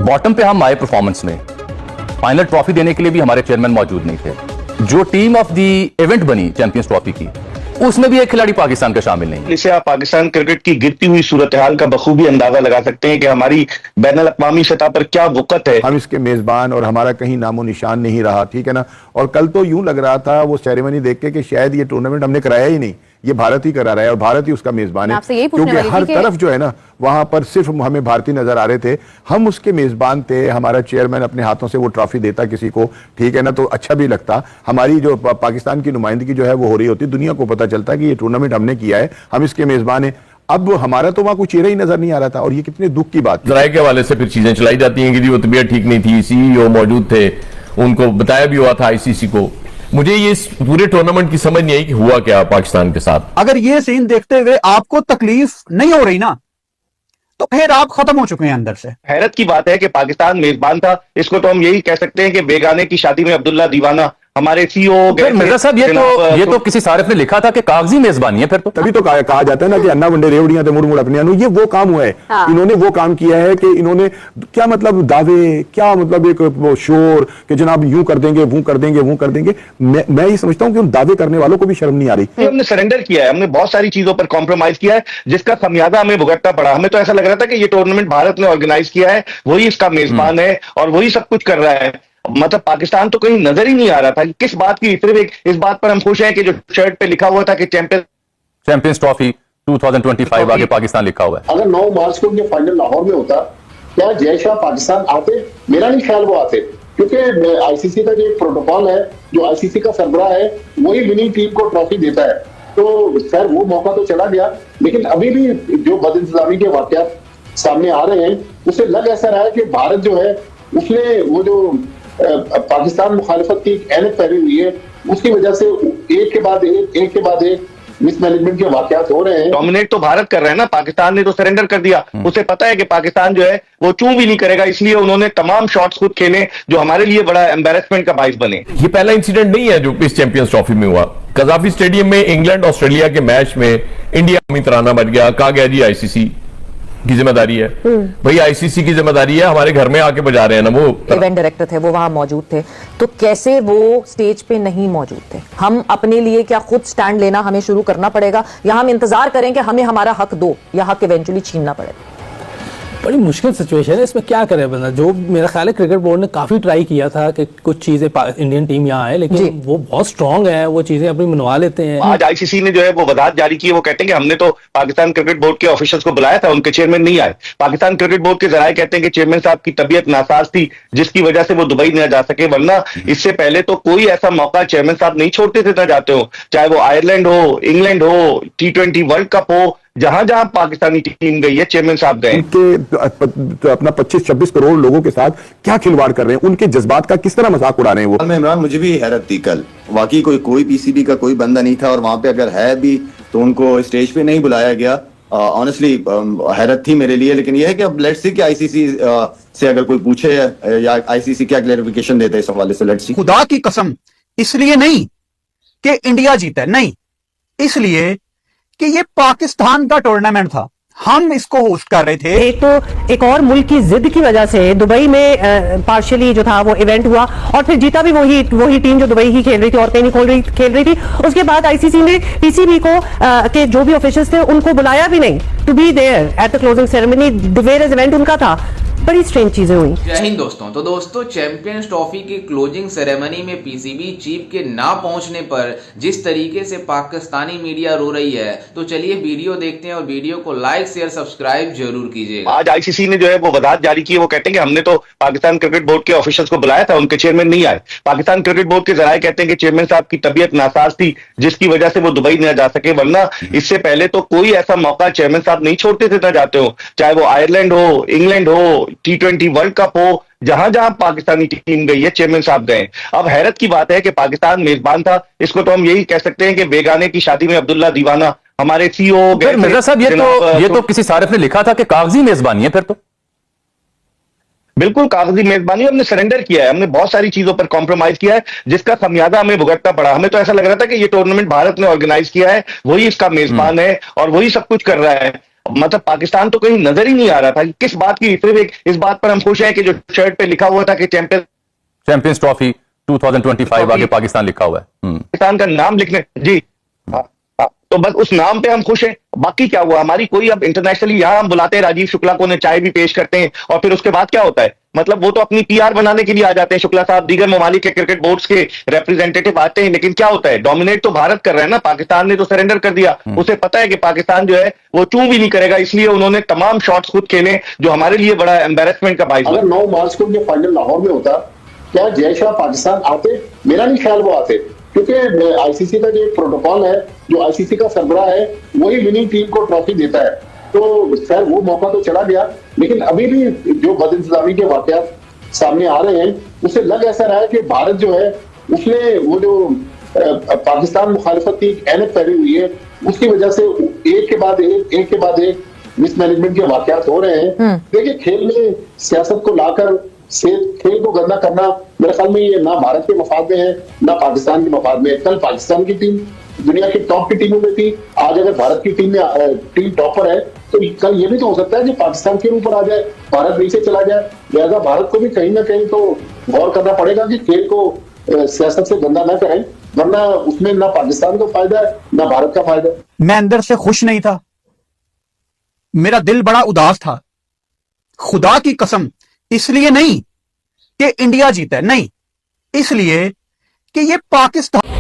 Bottom पे हम आए परफॉर्मेंस में, फाइनल ट्रॉफी देने के लिए भी हमारे चेयरमैन मौजूद नहीं थे। जो टीम ऑफ द इवेंट बनी चैंपियंस ट्रॉफी की, उसमें भी एक खिलाड़ी पाकिस्तान का शामिल नहीं। इससे आप पाकिस्तान क्रिकेट की गिरती हुई सूरत हाल का बखूबी अंदाजा लगा सकते हैं कि हमारी बैनुल अक़वामी सतह पर क्या वक़्त है। हम इसके मेजबान और हमारा कहीं नामो निशान नहीं रहा, ठीक है ना। और कल तो यूं लग रहा था वो सेरेमनी देख के कि शायद ये टूर्नामेंट हमने कराया ही नहीं, ये भारत ही करा रहा है और भारत ही उसका मेजबान है, क्योंकि हर तरफ जो है ना वहां पर सिर्फ हमें भारतीय नजर आ रहे थे। हम उसके मेजबान थे, हमारा चेयरमैन अपने हाथों से वो ट्रॉफी देता किसी को, ठीक है ना, तो अच्छा भी लगता। हमारी जो पाकिस्तान की नुमाइंदगी जो है वो हो रही होती, दुनिया को पता चलता कि ये टूर्नामेंट हमने किया है, हम इसके मेजबान है। अब हमारा तो वहां कोई चेहरा ही नजर नहीं आ रहा था, और ये कितने दुख की बात। जराये के हवाले से फिर चीजें चलाई जाती हैं कि जी वो तबीयत ठीक नहीं थी, CEO मौजूद थे, उनको बताया भी हुआ था ICC को। मुझे ये पूरे टूर्नामेंट की समझ नहीं आई कि हुआ क्या पाकिस्तान के साथ। अगर ये सीन देखते हुए आपको तकलीफ नहीं हो रही ना, तो फिर आप खत्म हो चुके हैं अंदर से। हैरत की बात है कि पाकिस्तान मेजबान था, इसको तो हम यही कह सकते हैं कि बेगाने की शादी में अब्दुल्ला दीवाना। हमारे CEO मिर्जा साहब, ये तो किसी सारिफ ने लिखा था कि कागजी मेजबानी है, फिर तो तभी तो कहा जाता है ना कि अन्ना वंडे रेवड़ियां थे मुड़ मुड़ अपने अनु। ये वो काम हुआ है, इन्होंने वो काम किया है कि इन्होंने क्या मतलब दावे, क्या मतलब एक वो शोर कि जनाब यूं कर देंगे, वो कर देंगे, वो कर देंगे। मैं ये समझता हूं कि उन दावे करने वालों को भी शर्म नहीं आ रही। हमने सरेंडर किया है, हमने बहुत सारी चीजों पर कॉम्प्रोमाइज किया है, जिसका खमियाजा हमें भुगतना पड़ा। हमें तो ऐसा लग रहा था कि ये टूर्नामेंट भारत ने ऑर्गेनाइज किया है, वही इसका मेजबान है और वही सब कुछ कर रहा है। मतलब पाकिस्तान तो कहीं नजर ही नहीं आ रहा था। किस बात की, सिर्फ इस बात पर हम खुश हैं कि जो शर्ट पे लिखा हुआ था कि चैंपियंस ट्रॉफी 2025 आगे पाकिस्तान लिखा हुआ है। अगर 9 मार्च को ये फाइनल लाहौर में होता, क्या जय शाह पाकिस्तान आते? मेरा नहीं ख्याल वो आते, क्योंकि ICC का जो एक प्रोटोकॉल है, जो ICC का सरबराह है, वही विनिंग टीम को ट्रॉफी देता है। तो खैर वो मौका तो चला गया, लेकिन अभी भी जो बदइंतजामी के वाकयात सामने आ रहे हैं, उससे लग ऐसा रहा है कि भारत जो है उसने वो जो पाकिस्तान मुखालिफत की ऐनक पहनी हुई है, उसकी वजह से एक के बाद एक मिसमैनेजमेंट के वाकयात हो रहे हैं। डोमिनेट तो भारत कर रहे हैं ना, पाकिस्तान ने तो सरेंडर कर दिया। उसे पता है कि पाकिस्तान जो है वो चूं भी नहीं करेगा, इसलिए उन्होंने तमाम शॉट्स खुद खेले जो हमारे लिए बड़ा एम्बैरेसमेंट का बाइस बने। ये पहला इंसिडेंट नहीं है जो इस चैंपियंस ट्रॉफी में हुआ। कजाफी स्टेडियम में इंग्लैंड ऑस्ट्रेलिया के मैच में इंडिया कौमी तराना बच गया, कहा गया जी ICC की जिम्मेदारी है। भाई ICC की जिम्मेदारी है, हमारे घर में आके बजा रहे हैं ना। वो इवेंट डायरेक्टर थे, वो वहां मौजूद थे, तो कैसे वो स्टेज पे नहीं मौजूद थे? हम अपने लिए क्या खुद स्टैंड लेना हमें शुरू करना पड़ेगा, या हम इंतजार करें कि हमें हमारा हक दो, या हक इवेंचुअली छीनना पड़ेगा? बड़ी मुश्किल सिचुएशन है, इसमें क्या करे बंदा। जो मेरा ख्याल है क्रिकेट बोर्ड ने काफी ट्राई किया था कि कुछ चीजें इंडियन टीम यहाँ आए, लेकिन वो बहुत स्ट्रांग है, वो चीजें अपनी मनवा लेते हैं। आज ICC ने जो है वो वजाहत जारी की है, वो कहते हैं कि हमने तो पाकिस्तान क्रिकेट बोर्ड के ऑफिशियल्स को बुलाया था, उनके चेयरमैन नहीं आए। पाकिस्तान क्रिकेट बोर्ड के जराये कहते हैं कि चेयरमैन साहब की तबीयत नासाज थी, जिसकी वजह से वो दुबई न जा सके, वरना इससे पहले तो कोई ऐसा मौका चेयरमैन साहब नहीं छोड़ते थे, न जाते हो, चाहे वो आयरलैंड हो, इंग्लैंड हो, T20 वर्ल्ड कप हो, जहां जहां पाकिस्तानी टीम गई है चेयरमैन साहब गए। उनके अपना 25-26 करोड़ लोगों के साथ क्या खिलवाड़ कर रहे हैं, उनके जज्बात का किस तरह मजाक उड़ा रहे हैं वो। इमरान, मुझे भी हैरत थी कल, वाकई कोई PCB का कोई बंदा नहीं था, और वहां पे अगर है भी तो उनको स्टेज पे नहीं बुलाया गया। ऑनेस्टली हैरत थी मेरे लिए। लेकिन यह है कि अब लेट्स सी कि ICC से अगर कोई पूछे या ICC क्या क्लैरिफिकेशन देता है इस हवाले से, लेट्स सी। खुदा की कसम, इसलिए नहीं कि इंडिया जीता, नहीं, इसलिए कि ये पाकिस्तान का टूर्नामेंट था, हम इसको होस्ट कर रहे थे। एक और मुल्क की जिद की वजह से दुबई में पार्शियली जो था वो इवेंट हुआ, और फिर जीता भी वही टीम जो दुबई ही खेल रही थी और कहीं नहीं खेल रही थी। उसके बाद ICC ने PCB को के जो भी ऑफिशियल्स थे उनको बुलाया भी नहीं to be there at the closing ceremony. डिवेयर्स इवेंट उनका था। बड़ी स्ट्रेंज चीजें हुई। जय हिंद दोस्तों। तो दोस्तों, चैंपियंस ट्रॉफी की क्लोजिंग सेरेमनी में PCB चीफ के ना पहुंचने पर जिस तरीके से पाकिस्तानी मीडिया रो रही है, तो चलिए वीडियो देखते हैं और वीडियो को लाइक शेयर सब्सक्राइब जरूर कीजिएगा। आज ICC ने जो है वो वजाहत जारी की है, वो कहते हैं कि हमने तो पाकिस्तान क्रिकेट बोर्ड के ऑफिशियल्स को बुलाया था, उनके चेयरमैन नहीं आए। पाकिस्तान क्रिकेट बोर्ड के जराये कहते हैं कि चेयरमैन साहब की तबीयत नासाज थी, जिसकी वजह से वो दुबई न जा सके, वरना इससे पहले तो कोई ऐसा मौका चेयरमैन साहब नहीं छोड़ते थे, न जाते हो, चाहे वो आयरलैंड हो, इंग्लैंड हो, T20 वर्ल्ड कप हो, जहां जहां पाकिस्तानी टीम गई है चेयरमैन साहब गए। अब हैरत की बात है कि पाकिस्तान मेजबान था, इसको तो हम यही कह सकते हैं कि बेगाने की शादी में अब्दुल्ला दीवाना। हमारे CEO मिर्जा साहब, ये तो किसी सारिफ ने लिखा था कि कागजी मेजबानी है, फिर तो बिल्कुल कागजी मेजबानी। हमने सरेंडर किया है, हमने बहुत सारी चीजों पर कॉम्प्रोमाइज किया है, जिसका खमियाजा हमें भुगतना पड़ा। हमें तो ऐसा लग रहा था कि ये टूर्नामेंट भारत ने ऑर्गेनाइज किया है, वही इसका मेजबान है और वही सब कुछ कर रहा है। मतलब पाकिस्तान तो कहीं नजर ही नहीं आ रहा था। किस बात की, सिर्फ एक इस बात पर हम खुश हैं कि जो शर्ट पे लिखा हुआ था कि चैंपियंस ट्रॉफी 2025 आगे पाकिस्तान लिखा हुआ है, पाकिस्तान का नाम लिखने, जी हाँ, तो बस उस नाम पे हम खुश हैं। बाकी क्या हुआ, हमारी कोई अब इंटरनेशनली यहां हम बुलाते हैं राजीव शुक्ला को, उन्हें चाय भी पेश करते हैं, और फिर उसके बाद क्या होता है, मतलब वो तो अपनी पीआर बनाने के लिए आ जाते हैं शुक्ला साहब, दीगर ममालिक के क्रिकेट बोर्ड्स के रिप्रेजेंटेटिव आते हैं, लेकिन क्या होता है, डोमिनेट तो भारत कर रहा है ना, पाकिस्तान ने तो सरेंडर कर दिया। उसे पता है कि पाकिस्तान जो है वो चूं भी नहीं करेगा, इसलिए उन्होंने तमाम शॉट्स खुद खेले, जो हमारे लिए बड़ा एम्बेरसमेंट का बाइस। अगर 9 मार्च को ये फाइनल लाहौर में होता, क्या जय शाह पाकिस्तान आते? मेरा नहीं ख्याल वो आते, क्योंकि आईसीसी का जो एक प्रोटोकॉल है, जो आईसीसी का सरबराह है, वही विनिंग टीम को ट्रॉफी देता है। तो खैर वो मौका तो चला गया, लेकिन अभी भी जो बदइंतजामी के वाकयात सामने आ रहे हैं, उससे लग ऐसा रहा है कि भारत जो है उसने वो जो पाकिस्तान मुखालिफत की ऐनक पहनी हुई है, उसकी वजह से एक के बाद एक मिसमैनेजमेंट के वाकयात हो रहे हैं। देखिए, खेल में सियासत को लाकर खेल को गंदा करना मेरे ख्याल में ये ना भारत के मफाद में है, ना पाकिस्तान के मफाद में है। कल पाकिस्तान की टीम दुनिया की टॉप की टीमों में थी, आज अगर भारत की टीम टॉपर है, तो कल ये भी तो हो सकता है कि पाकिस्तान के ऊपर आ जाए, भारत नीचे चला जाए। लिहाजा भारत को भी कहीं ना कहीं तो गौर करना पड़ेगा कि खेल को सियासत से गंदा ना करें, वरना उसमें ना पाकिस्तान को फायदा है, ना भारत का फायदा है। मैं अंदर से खुश नहीं था, मेरा दिल बड़ा उदास था, खुदा की कसम। इसलिए नहीं कि इंडिया जीता है, नहीं, इसलिए कि ये पाकिस्तान